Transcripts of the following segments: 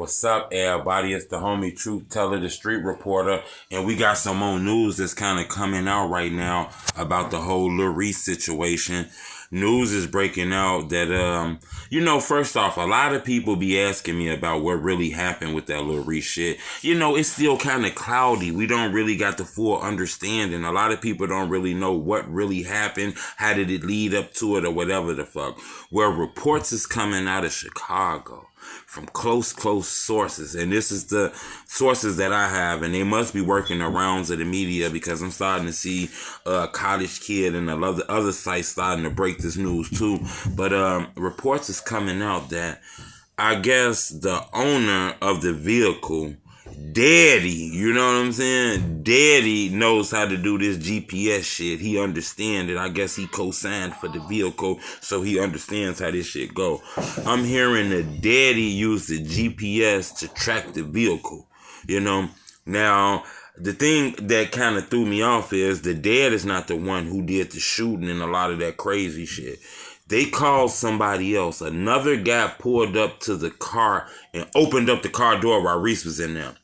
What's up, everybody? It's the homie Truth Teller, the street reporter, and we got some more news that's kind of coming out right now about the whole LilReese situation. News is breaking out that, first off, a lot of people be asking me about what really happened with that LilReese shit. It's still kind of cloudy. We don't really got the full understanding. A lot of people don't really know what really happened, how did it lead up to it, or whatever the fuck. Where reports is coming out of Chicago from close sources, and this is the sources that I have, and they must be working the rounds of the media because I'm starting to see College Kid and the other sites starting to break this news too. But reports is coming out that I guess the owner of the vehicle, Daddy, you know what I'm saying? Daddy knows how to do this GPS shit. He understands it. I guess he co-signed for the vehicle, so he understands how this shit go. I'm hearing that Daddy used the GPS to track the vehicle, Now, the thing that kind of threw me off is the dad is not the one who did the shooting and a lot of that crazy shit. They called somebody else. Another guy pulled up to the car and opened up the car door while Reese was in there.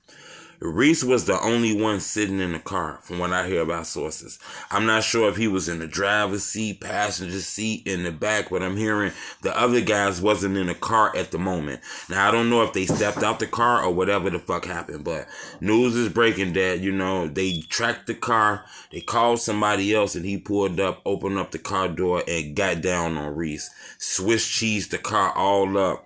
Reese was the only one sitting in the car, from what I hear about sources. I'm not sure if he was in the driver's seat, passenger seat, in the back, but I'm hearing the other guys wasn't in the car at the moment. Now, I don't know if they stepped out the car or whatever the fuck happened, but news is breaking that, they tracked the car, they called somebody else, and he pulled up, opened up the car door, and got down on Reese. Swiss cheesed the car all up.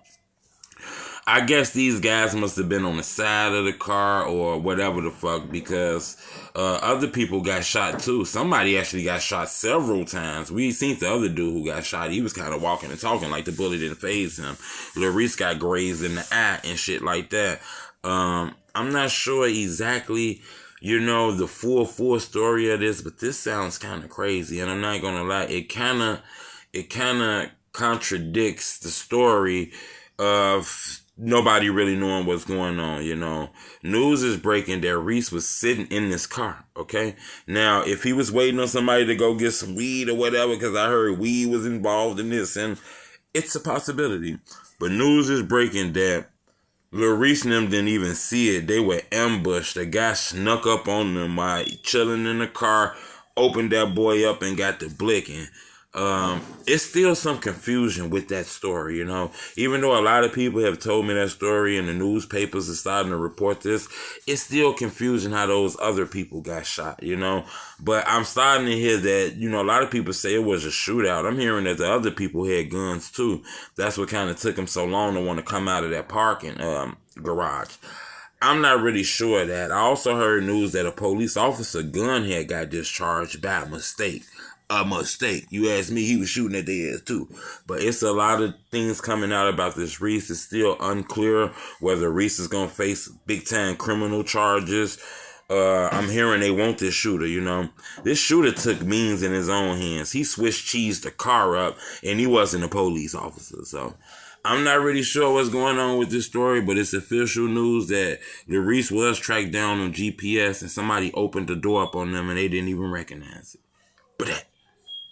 I guess these guys must have been on the side of the car or whatever the fuck, because other people got shot too. Somebody actually got shot several times. We seen the other dude who got shot. He was kind of walking and talking like the bullet didn't faze him. LilReese got grazed in the eye and shit like that. I'm not sure exactly, the full story of this, but this sounds kind of crazy. And I'm not gonna lie, it kind of contradicts the story of nobody really knowing what's going on, News is breaking that Reese was sitting in this car, okay? Now, if he was waiting on somebody to go get some weed or whatever, because I heard weed was involved in this, and it's a possibility. But news is breaking that LilReese and them didn't even see it. They were ambushed. The guy snuck up on them while chilling in the car, opened that boy up and got the blicking. It's still some confusion with that story, Even though a lot of people have told me that story and the newspapers are starting to report this, it's still confusing how those other people got shot, But I'm starting to hear that, a lot of people say it was a shootout. I'm hearing that the other people had guns too. That's what kind of took them so long to want to come out of that parking garage. I'm not really sure of that. I also heard news that a police officer gun had got discharged by mistake. A mistake. You ask me, he was shooting at their ass too. But it's a lot of things coming out about this Reese. It's still unclear whether Reese is going to face big time criminal charges. I'm hearing they want this shooter, This shooter took means in his own hands. He Swiss cheesed the car up and he wasn't a police officer. So I'm not really sure what's going on with this story, but it's official news that LilReese was tracked down on GPS and somebody opened the door up on them and they didn't even recognize it. But